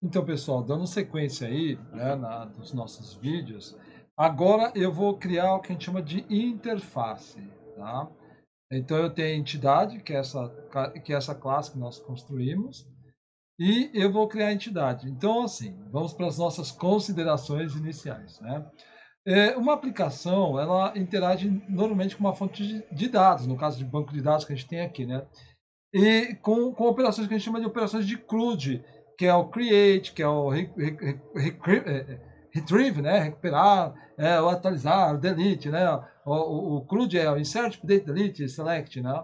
Então, pessoal, dando sequência aí, né, dos nossos vídeos, agora eu vou criar o que a gente chama de interface, tá? Então, eu tenho a entidade, que é essa classe que nós construímos, e eu vou criar a entidade. Então, assim, vamos para as nossas considerações iniciais, né? Uma aplicação, ela interage normalmente com uma fonte de dados, no caso de banco de dados que a gente tem aqui, né? E com operações que a gente chama de operações de CRUD, que é o create, que é o retrieve, né? Recuperar, o atualizar, o delete, né? O CRUD é o insert, update, delete, select, né?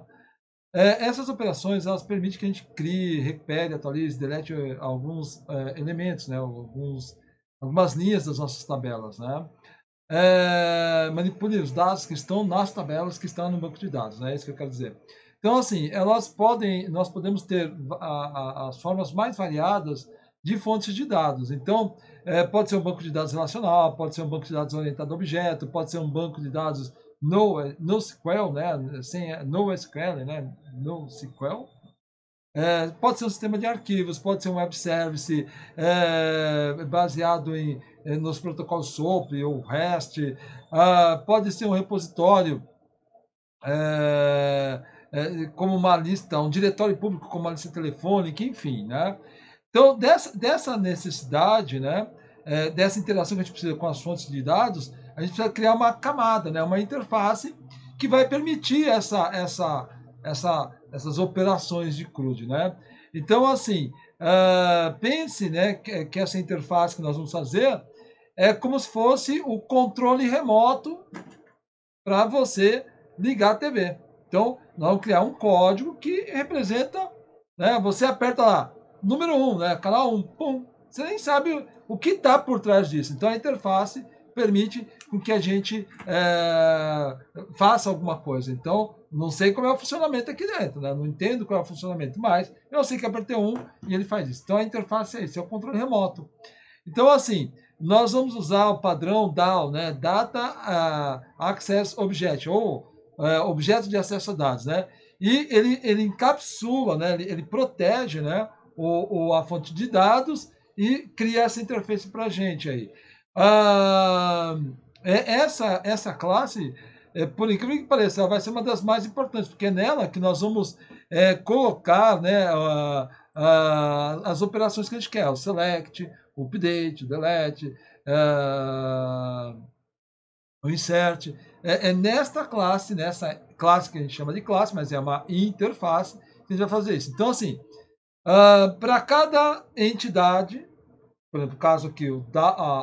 Essas operações, elas permitem que a gente crie, recupere, atualize, delete alguns elementos, né? Algumas linhas das nossas tabelas, né? Manipule os dados que estão nas tabelas que estão no banco de dados, é isso que eu quero dizer. Então, assim, nós podemos ter as formas mais variadas de fontes de dados. Então, pode ser um banco de dados relacional, pode ser um banco de dados orientado a objeto, pode ser um banco de dados NoSQL, né, sem NoSQL, né, NoSQL, pode ser um sistema de arquivos, pode ser um web service baseado nos protocolos SOAP ou REST, pode ser um repositório é, como uma lista, um diretório público como uma lista telefônica, enfim, né? Então, dessa necessidade, né, dessa interação que a gente precisa com as fontes de dados, a gente precisa criar uma camada, né, uma interface que vai permitir essas operações de CRUD, né? Então, assim, pense, né, que essa interface que nós vamos fazer é como se fosse o controle remoto para você ligar a TV. Então, nós vamos criar um código que representa, né? Você aperta lá, número 1, né? Canal 1, pum. Você nem sabe o que está por trás disso. Então, a interface permite com que a gente faça alguma coisa. Então, não sei como é o funcionamento aqui dentro, né? Não entendo qual é o funcionamento, mas eu sei que apertei um e ele faz isso. Então, a interface é isso, é o controle remoto. Então, assim, nós vamos usar o padrão DAO, né? Data Access Object, ou objeto de acesso a dados, né? E ele encapsula, né? Ele protege, né? A fonte de dados e cria essa interface para a gente aí. Ah, essa classe, por incrível que pareça, ela vai ser uma das mais importantes, porque é nela que nós vamos colocar, né? As operações que a gente quer, o select, o update, o delete, o insert. Nessa classe que a gente chama de classe, mas é uma interface, que a gente vai fazer isso. Então, assim, para cada entidade, por exemplo, o caso aqui, o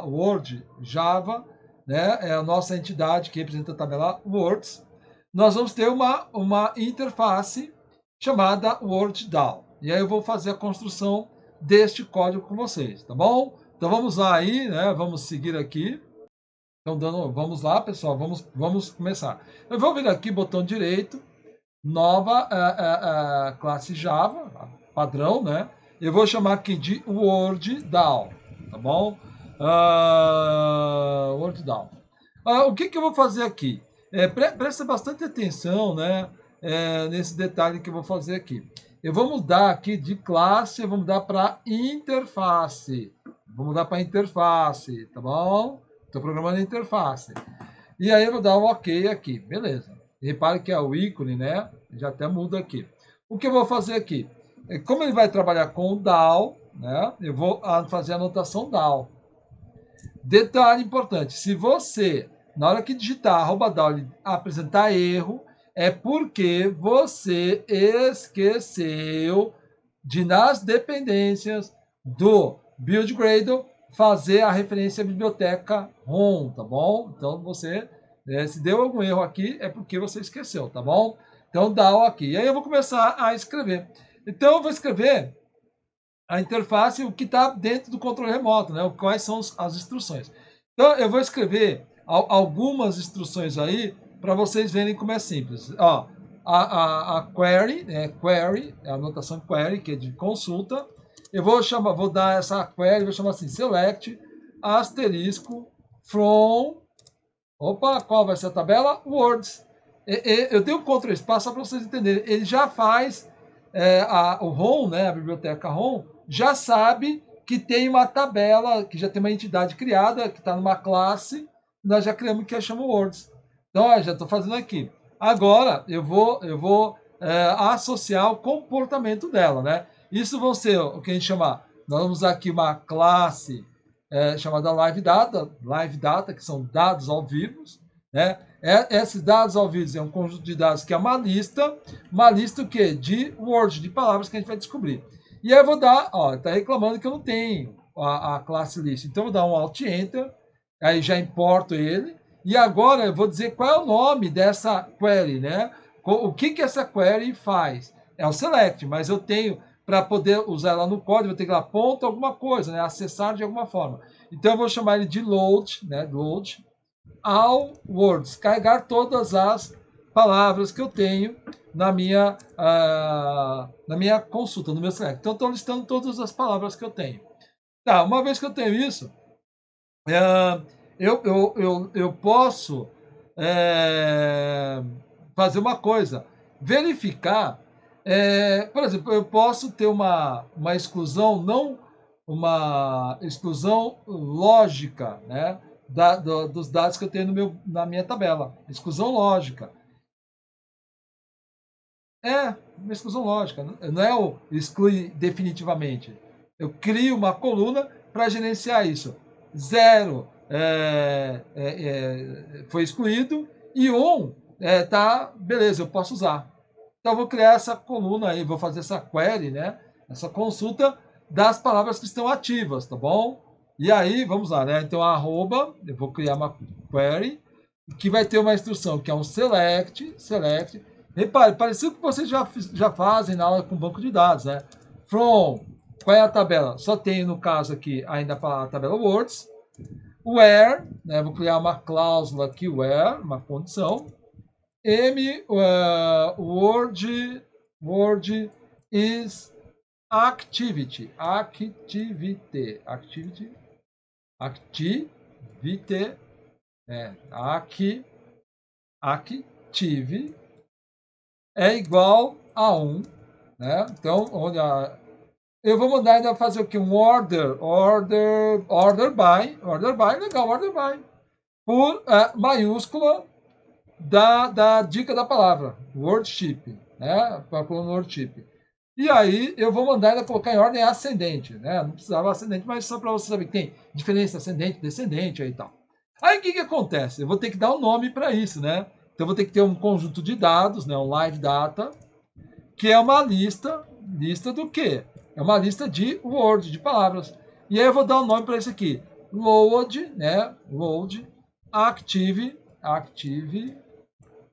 Word Java, né, é a nossa entidade que representa a tabela Words, nós vamos ter uma interface chamada WordDAO. E aí eu vou fazer a construção deste código com vocês, tá bom? Então vamos lá aí, né? Vamos seguir aqui. Então, vamos lá, pessoal, vamos começar. Eu vou vir aqui, botão direito, nova classe Java, padrão, né? Eu vou chamar aqui de WordDAO, tá bom? WordDAO. O que eu vou fazer aqui? Presta bastante atenção, né? Nesse detalhe que eu vou fazer aqui. Eu vou mudar aqui de classe, eu vou mudar para interface. Vou mudar para interface, tá bom? Estou programando a interface. E aí eu vou dar um OK aqui, beleza. Repare que é o ícone, né? Já até muda aqui. O que eu vou fazer aqui? Como ele vai trabalhar com o DAO, né? Eu vou fazer a anotação DAO. Detalhe importante, se você, na hora que digitar @DAO, apresentar erro, é porque você esqueceu de, nas dependências do Build Gradle, fazer a referência à biblioteca ROM, tá bom? Então, você, se deu algum erro aqui, é porque você esqueceu, tá bom? Então, DAO aqui. E aí eu vou começar a escrever. Então, eu vou escrever a interface, o que está dentro do controle remoto, né? Quais são as instruções. Então, eu vou escrever algumas instruções aí para vocês verem como é simples. Ó, a query, query, a anotação query, que é de consulta. Eu vou dar essa query, vou chamar assim, select asterisco from, opa, qual vai ser a tabela? Words. Eu tenho um Ctrl espaço só para vocês entenderem. Ele já faz o ROM, né, a biblioteca ROM, já sabe que tem uma tabela, que já tem uma entidade criada, que está numa classe, nós já criamos que chama Words. Então, ó, já estou fazendo aqui. Agora, eu vou associar o comportamento dela, né? Isso vão ser o que a gente chama, nós vamos usar aqui uma classe chamada Live Data, que são dados ao vivo, né? Esses dados ao vivo é um conjunto de dados que é uma lista o quê? De words, de palavras que a gente vai descobrir. E aí eu vou dar, ó, tá reclamando que eu não tenho a classe list, então eu vou dar um Alt Enter, aí já importo ele, e agora eu vou dizer qual é o nome dessa query, né? O que essa query faz? É o select, mas eu tenho, para poder usar ela no código, eu tenho que dar ponto alguma coisa, né? Acessar de alguma forma. Então eu vou chamar ele de load, né? Load all words, carregar todas as palavras que eu tenho na minha consulta, no meu select. Então estou listando todas as palavras que eu tenho. Tá, uma vez que eu tenho isso, eu posso fazer uma coisa, verificar, por exemplo, eu posso ter uma exclusão, não uma exclusão lógica, né, dos dados que eu tenho na minha tabela, exclusão lógica. Uma exclusão lógica, não é o exclui definitivamente. Eu crio uma coluna para gerenciar isso. 0 foi excluído e 1 tá, beleza, eu posso usar. Então eu vou criar essa coluna aí, vou fazer essa query, né? Essa consulta das palavras que estão ativas, tá bom? E aí, vamos lá, né? Então, arroba, eu vou criar uma query que vai ter uma instrução que é um select. Repare, parecido com que vocês já fazem na aula com banco de dados, né? From, qual é a tabela? Só tem, no caso aqui, ainda a tabela Words. Where, né? Vou criar uma cláusula aqui, where, uma condição. Word is activity. Activity. Active é igual a 1, né? Então, eu vou mandar ainda fazer o que? Um order by, legal, order by, por maiúscula da dica da palavra, wordship, né? Para a coluna wordship. E aí eu vou mandar ainda colocar em ordem ascendente, né? Não precisava ascendente, mas só para você saber que tem diferença ascendente, descendente aí e tal. Aí o que acontece? Eu vou ter que dar um nome para isso, né? Então eu vou ter que ter um conjunto de dados, né? Um live data, que é uma lista do quê? É uma lista de words, de palavras. E aí eu vou dar um nome para isso aqui. Load, né? Load, active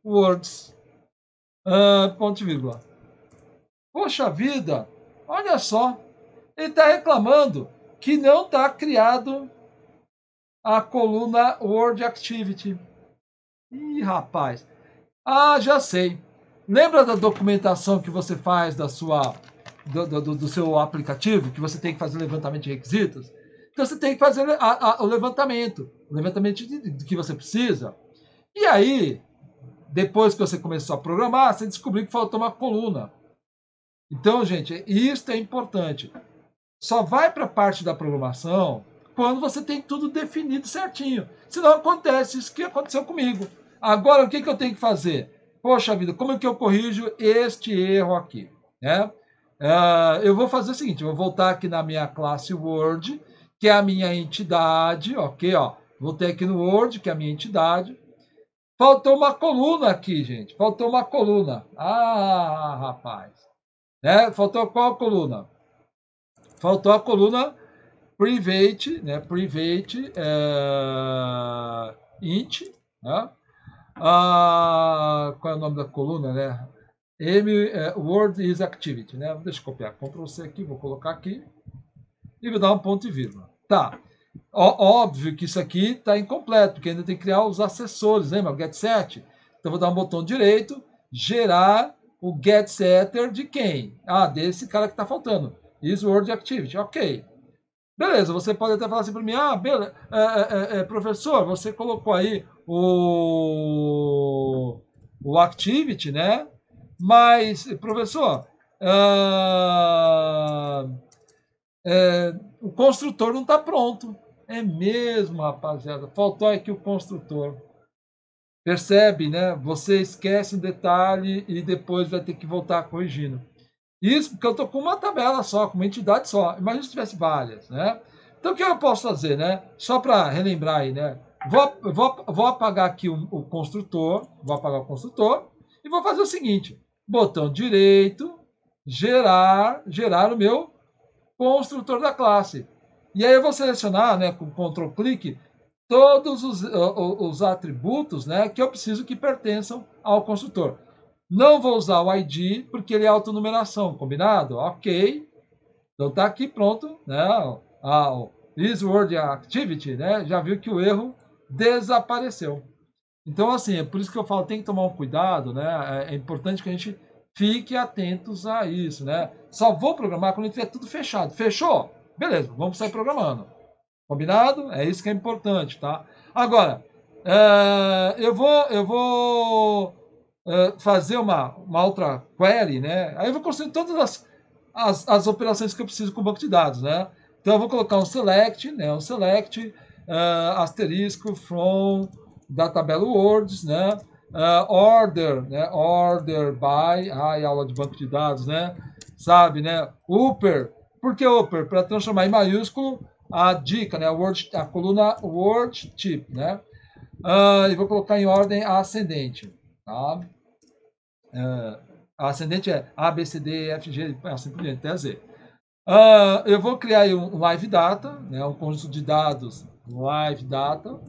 words, ponto e vírgula. Poxa vida, olha só, ele está reclamando que não está criado a coluna Word Activity. Ih, rapaz. Já sei. Lembra da documentação que você faz do seu aplicativo, que você tem que fazer o levantamento de requisitos? Então você tem que fazer o levantamento do que você precisa. E aí, depois que você começou a programar, você descobriu que faltou uma coluna. Então, gente, isso é importante. Só vai para a parte da programação quando você tem tudo definido certinho. Senão acontece isso que aconteceu comigo. Agora, o que eu tenho que fazer? Poxa vida, como é que eu corrijo este erro aqui? Né? Eu vou fazer o seguinte, eu vou voltar aqui na minha classe Word, que é a minha entidade, ok? Ó, voltei aqui no Word, que é a minha entidade. Faltou uma coluna aqui, gente. Faltou uma coluna. Rapaz. Né? Faltou qual coluna? Faltou a coluna private, né? Private int, né? Qual é o nome da coluna, né? Word is activity, né? Deixa eu copiar, Ctrl C aqui, vou colocar aqui e vou dar um ponto e vírgula. Tá. Óbvio que isso aqui está incompleto, porque ainda tem que criar os acessores, lembra? O getSet. Então vou dar um botão direito, gerar o getSetter de quem? Desse cara que está faltando. Is Word Activity, ok. Beleza, você pode até falar assim para mim, beleza, professor, você colocou aí o Activity, né? Mas, professor, o construtor não está pronto. É mesmo, rapaziada. Faltou aqui o construtor. Percebe, né? Você esquece um detalhe e depois vai ter que voltar corrigindo. Isso porque eu estou com uma tabela só, com uma entidade só. Imagina se tivesse várias, né? Então, o que eu posso fazer, né? Só para relembrar aí, né? Vou apagar aqui o construtor, vou apagar o construtor e vou fazer o seguinte: botão direito, gerar o meu construtor da classe. E aí eu vou selecionar, né, com Ctrl clique, todos os atributos, né, que eu preciso que pertençam ao construtor. Não vou usar o ID, porque ele é autonumeração, combinado? Ok. Então tá aqui pronto, né? O is word activity, né? Já viu que o erro desapareceu. Então, assim, é por isso que eu falo, tem que tomar um cuidado, né? É importante que a gente fique atentos a isso, né? Só vou programar quando tiver tudo fechado. Fechou? Beleza, vamos sair programando. Combinado? É isso que é importante, tá? Agora, eu vou fazer uma outra query, né? Aí eu vou construir todas as operações que eu preciso com o banco de dados, né? Então eu vou colocar um select, né? Um select, asterisco from da tabela words, né? Order, né? Order by, aula de banco de dados, né? Sabe, né? Upper, por que upper? Para transformar em maiúsculo a dica, né? A coluna word type, né? E vou colocar em ordem ascendente, tá? A ascendente é A, B, C, D, E, F, G, assim por diante, até Z. Eu vou criar aí um live data, né, um conjunto de dados live data.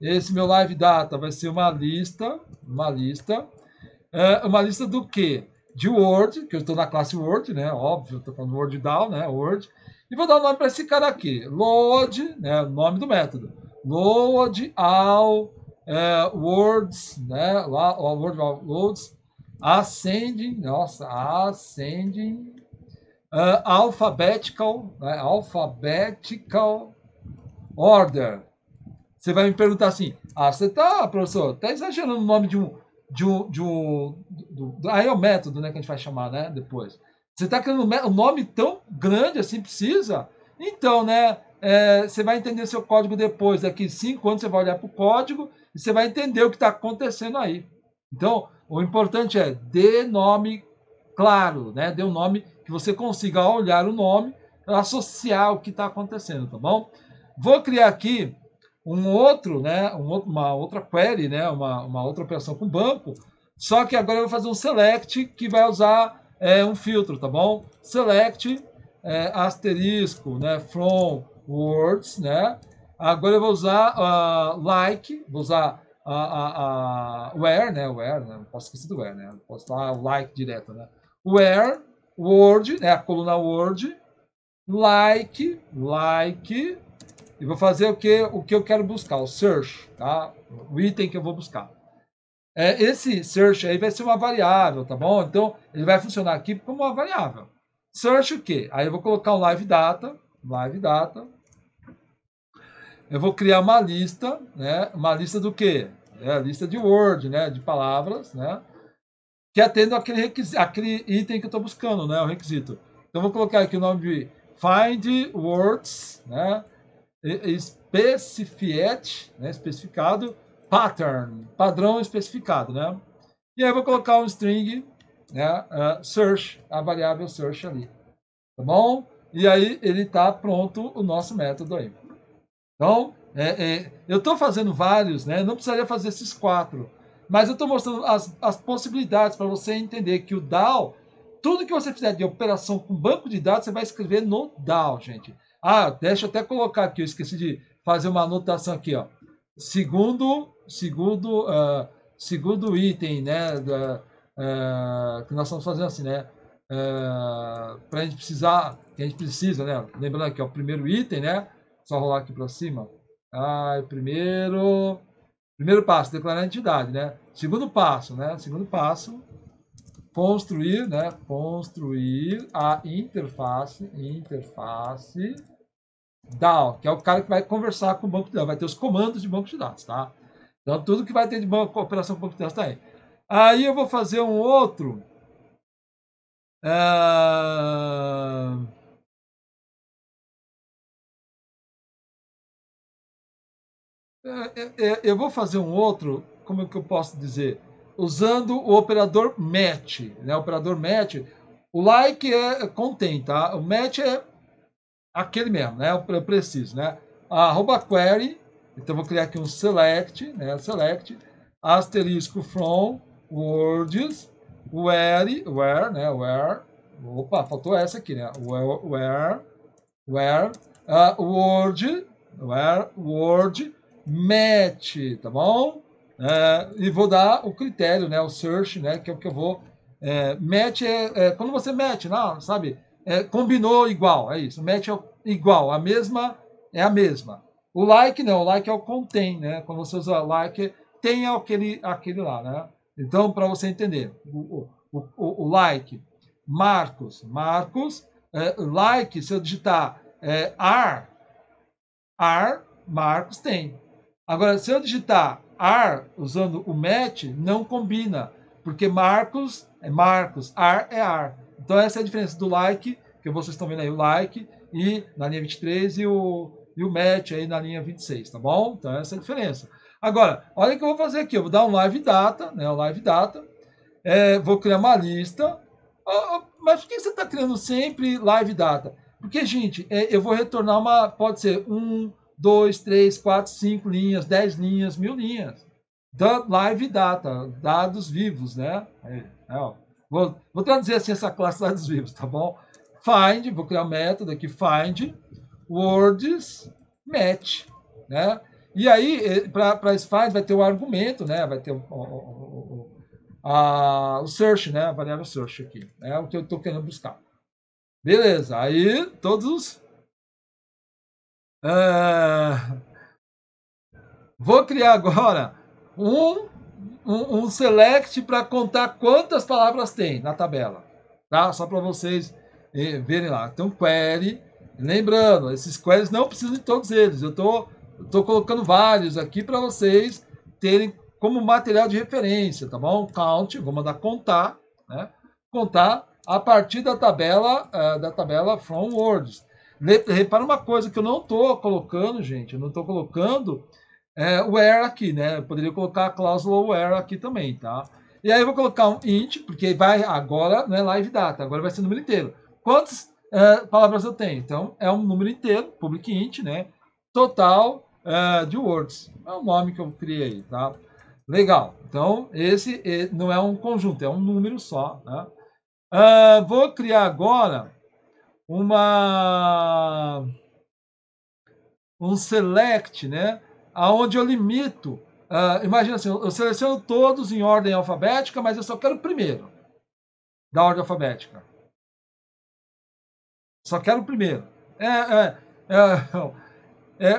Esse meu live data vai ser uma lista, uma lista do quê? De Word, que eu estou na classe Word, né? Óbvio, estou falando Word down, né? Word. E vou dar o nome para esse cara aqui. Load, né? O nome do método. Load all words, né? Lá, o Word loads ascending, nossa, ascending, alphabetical, né? Alphabetical order. Você vai me perguntar assim, você tá, professor, tá exagerando o nome aí é o método, né, que a gente vai chamar, né, depois. Você tá criando um nome tão grande assim, precisa? Então, né, você vai entender seu código depois. Daqui 5 anos você vai olhar para o código e você vai entender o que está acontecendo aí. Então, o importante é dê nome claro, né? Dê um nome que você consiga, ao olhar o nome, associar o que está acontecendo, tá bom? Vou criar aqui uma outra query, né? Uma outra operação com banco, só que agora eu vou fazer um select que vai usar um filtro, tá bom? Select asterisco, né? From words, né? Agora eu vou usar like, vou usar where, né? Where, né? Não posso esquecer do where, né? Não posso falar like direto, né? Where, word, né? A coluna word, like, e vou fazer o que eu quero buscar, o search, tá? O item que eu vou buscar. Esse search aí vai ser uma variável, tá bom? Então, ele vai funcionar aqui como uma variável. Search o quê? Aí eu vou colocar um live data. Eu vou criar uma lista, né? Uma lista do quê? A lista de Word, né? De palavras, né? Que atendam aquele item que eu estou buscando, né? O requisito. Então, eu vou colocar aqui o nome de find words, né? Specified, né, especificado, pattern, padrão especificado, né? E aí eu vou colocar um string, né, search, a variável search ali, tá bom? E aí ele está pronto o nosso método aí. Então, eu estou fazendo vários, né? Não precisaria fazer esses 4, mas eu estou mostrando as possibilidades para você entender que o DAO, tudo que você fizer de operação com banco de dados, você vai escrever no DAO, gente. Deixa eu até colocar aqui, eu esqueci de fazer uma anotação aqui, ó. Segundo item, né, que nós estamos fazendo assim, né, para a gente precisar, que a gente precisa, né, lembrando aqui, ó, o primeiro item, né, só rolar aqui para cima. Primeiro passo, declarar a entidade, né? Segundo passo, construir, né? Construir a interface DAO, que é o cara que vai conversar com o banco de dados, vai ter os comandos de banco de dados, tá? Então, tudo que vai ter de operação com banco de dados tá aí. Aí eu vou fazer um outro. Eu vou fazer um outro, como é que eu posso dizer? Usando o operador match, né? O operador match, o like contém, tá? O match é aquele mesmo, né? Eu preciso, né? Arroba query, então vou criar aqui um select, né? Select, asterisco from words, where, né? Where, opa, faltou essa aqui, né? Where, word match, tá bom? E vou dar o critério, né? O search, né? Que é o que eu vou. Match quando você match, não, sabe? Combinou igual, é isso. Match é igual, a mesma é a mesma. O like não, o like é o contém, né? Quando você usa like, tem aquele lá, né? Então, para você entender, o like, Marcos, like, se eu digitar Marcos tem. Agora, se eu digitar usando o match, não combina, porque Marcos é Marcos, é ar. Então, essa é a diferença do like, que vocês estão vendo aí, o like, e na linha 23 e o match aí na linha 26, tá bom? Então, essa é a diferença. Agora, olha o que eu vou fazer aqui, eu vou dar um live data, né? O live data, vou criar uma lista. Mas por que você está criando sempre live data? Porque, gente, eu vou retornar pode ser 1, 2, 3, 4, 5 linhas, 10 linhas, 1000 linhas. Da live data, dados vivos, né? Vou traduzir assim essa classe de dados vivos, tá bom? Find, vou criar um método aqui, find words match, né? E aí, para esse find, vai ter o argumento, né? Vai ter o search, né? A variável search aqui. É o que eu estou querendo buscar. Beleza. Aí, todos. Vou criar agora um select para contar quantas palavras tem na tabela. Tá? Só para vocês verem lá. Então, query. Lembrando, esses queries não precisam de todos eles. Eu tô colocando vários aqui para vocês terem como material de referência, tá bom? Count, vou mandar contar, né? Contar a partir da tabela from words. Repara uma coisa que eu não estou colocando, gente. Eu não estou colocando where aqui, né? Eu poderia colocar a cláusula where aqui também, tá? E aí eu vou colocar um int, porque vai agora não é live data, agora vai ser o número inteiro. Quantas palavras eu tenho? Então, é um número inteiro, public int, né? Total de words. É o nome que eu criei, tá? Legal. Então, esse não é um conjunto, é um número só, né? Vou criar agora um select, né? Aonde eu limito. Imagina assim, eu seleciono todos em ordem alfabética, mas eu só quero o primeiro da ordem alfabética. Só quero o primeiro.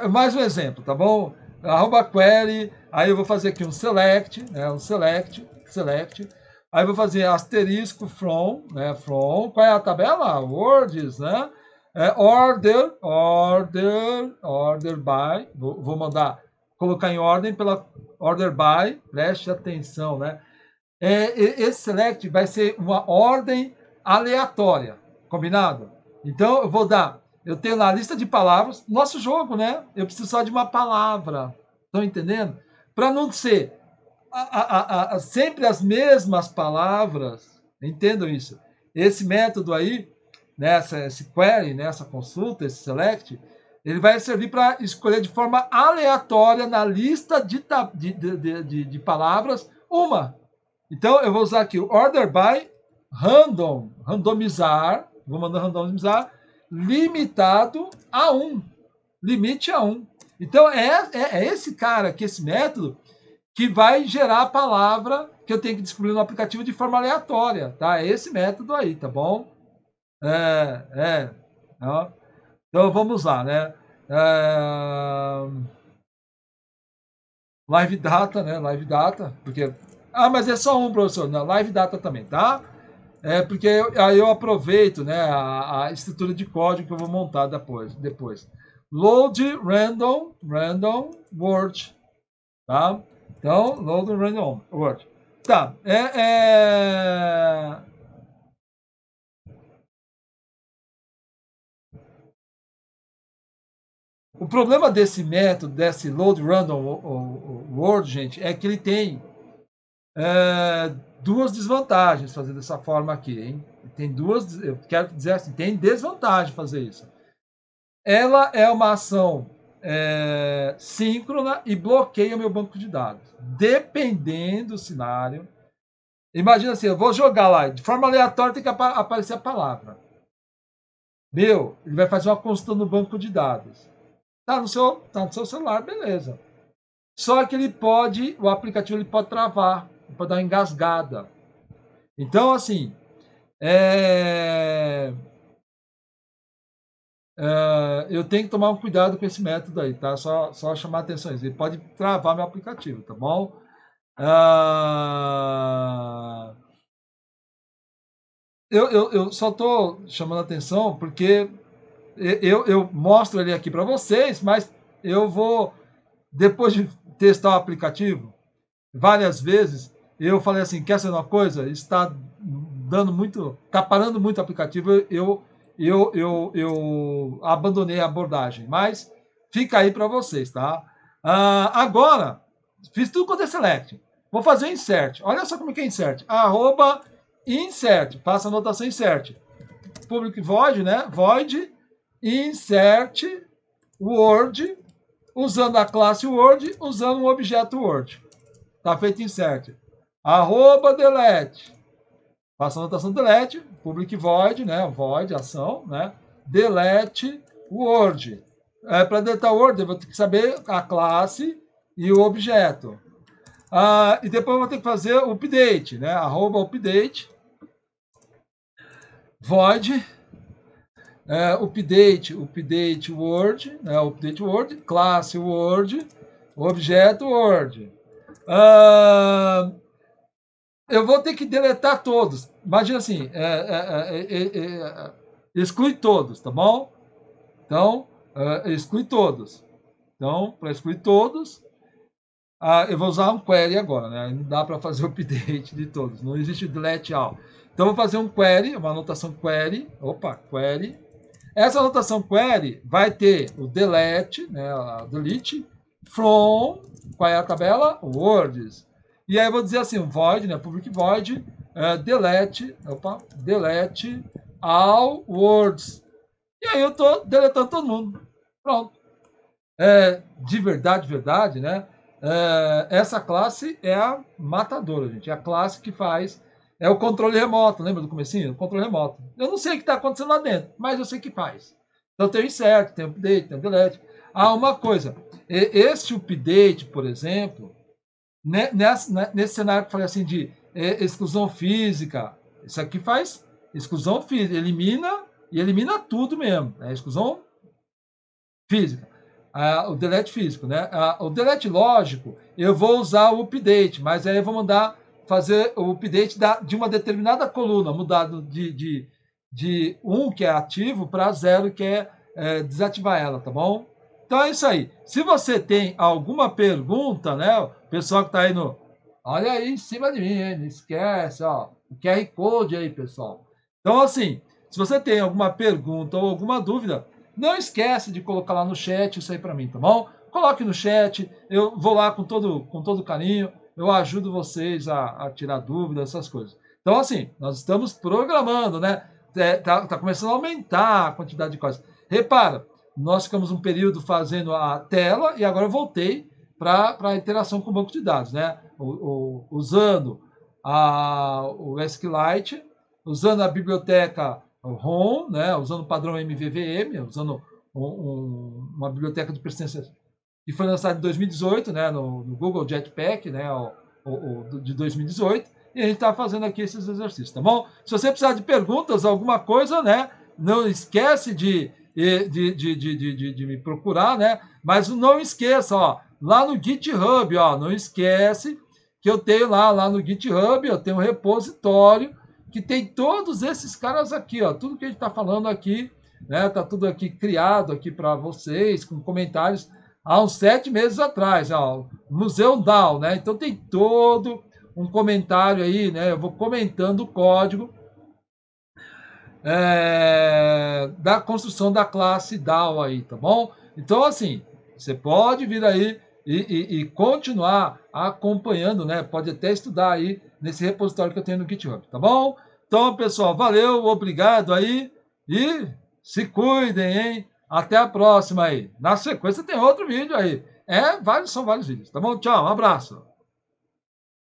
Mais um exemplo, tá bom? Arroba query, aí eu vou fazer aqui um select, né? Um select. Aí eu vou fazer asterisco from, né? From, qual é a tabela? Words, né? Order by, vou mandar colocar em ordem pela order by, preste atenção, né? Esse select vai ser uma ordem aleatória, combinado? Então eu vou dar, eu tenho lá a lista de palavras, nosso jogo, né? Eu preciso só de uma palavra, estão entendendo? Para não ser sempre as mesmas palavras, entendam isso. Esse método aí, esse query, essa consulta, esse select, ele vai servir para escolher de forma aleatória na lista de palavras uma. Então, eu vou usar aqui o order by randomizar, vou mandar randomizar, limitado a 1. Limite a 1. Então, é esse cara aqui, esse método, que vai gerar a palavra que eu tenho que descobrir no aplicativo de forma aleatória, tá? É esse método aí, tá bom? Ó. Então, vamos lá, né? Live data, né? Live data, porque... mas é só um, professor. Não, live data também, tá? Porque aí eu aproveito, né, a estrutura de código que eu vou montar depois. Load random word, tá? Então, load random word. Tá, O problema desse método, desse load random word, gente, é que ele tem duas desvantagens fazer dessa forma aqui, hein? Tem duas, eu quero dizer assim, tem desvantagem fazer isso. Ela é uma ação síncrona e bloqueia o meu banco de dados. Dependendo do cenário. Imagina assim, eu vou jogar lá, de forma aleatória tem que aparecer a palavra. Ele vai fazer uma consulta no banco de dados. Tá no seu celular, beleza. Só que o aplicativo ele pode travar, pode dar uma engasgada. Então, assim, eu tenho que tomar um cuidado com esse método aí, tá? Só chamar atenção. Ele pode travar meu aplicativo, tá bom? Eu só estou chamando atenção porque eu mostro ele aqui para vocês, mas eu vou, depois de testar o aplicativo várias vezes, eu falei assim, quer saber uma coisa? Está dando muito, está parando muito o aplicativo, eu abandonei a abordagem, mas fica aí para vocês, tá? Agora, fiz tudo quanto é select. Vou fazer insert. Olha só como que é insert. @insert. Faça a anotação insert. Public void, né? Void insert word, usando a classe word, usando um objeto word. Tá feito insert. @delete. Faça a anotação delete, public void, né? Void, ação, né? Delete word. Para deletar word, eu vou ter que saber a classe e o objeto. E depois eu vou ter que fazer o update, né? @update void update word, né? Update word, classe word, objeto word. Eu vou ter que deletar todos. Imagina assim, exclui todos, tá bom? Então, exclui todos. Então, para excluir todos, eu vou usar um query agora, né? Não dá para fazer o update de todos. Não existe delete all. Então, eu vou fazer um query, uma anotação query. Query. Essa anotação query vai ter o delete, né? Delete from, qual é a tabela? Words. E aí eu vou dizer assim, void, né? Public void, delete all words. E aí eu estou deletando todo mundo. Pronto. De verdade, né? Essa classe é a matadora, gente. É a classe que faz. É o controle remoto, lembra do comecinho? O controle remoto. Eu não sei o que está acontecendo lá dentro, mas eu sei que faz. Então tem o insert, tem o update, tem o delete. Uma coisa. Esse update, por exemplo, nesse cenário que eu falei assim de exclusão física, isso aqui faz exclusão física, elimina tudo mesmo. Exclusão física. O delete físico, né? O delete lógico, eu vou usar o update, mas aí eu vou mandar fazer o update de uma determinada coluna, mudar de 1, que é ativo, para 0, que é desativar ela, tá bom? Então é isso aí. Se você tem alguma pergunta, né? O pessoal que está aí olha aí em cima de mim, hein? Não esquece, ó. O QR Code aí, pessoal. Então, assim, se você tem alguma pergunta ou alguma dúvida, não esquece de colocar lá no chat isso aí para mim, tá bom? Coloque no chat, eu vou lá com todo carinho, eu ajudo vocês a tirar dúvidas, essas coisas. Então, assim, nós estamos programando, né? Tá começando a aumentar a quantidade de coisas. Repara, nós ficamos um período fazendo a tela e agora eu voltei para a interação com o banco de dados, né? Usando o SQLite, usando a biblioteca ROM, né? Usando o padrão MVVM, usando uma biblioteca de persistência que foi lançada em 2018, né? No Google Jetpack, né? De 2018, e a gente está fazendo aqui esses exercícios, tá bom? Se você precisar de perguntas, alguma coisa, né? Não esquece de me procurar, né? Mas não esqueça, ó, lá no GitHub, ó, não esquece que eu tenho lá no GitHub, eu tenho um repositório que tem todos esses caras aqui, ó, tudo que a gente está falando aqui, né? Tá tudo aqui criado aqui para vocês, com comentários há uns 7 meses atrás, ó, Museu DAO, né? Então tem todo um comentário aí, né? Eu vou comentando o código. da construção da classe DAO aí, tá bom? Então, assim, você pode vir aí e continuar acompanhando, né? Pode até estudar aí nesse repositório que eu tenho no GitHub, tá bom? Então, pessoal, valeu, obrigado aí e se cuidem, hein? Até a próxima aí. Na sequência tem outro vídeo aí. São vários vídeos, tá bom? Tchau, um abraço.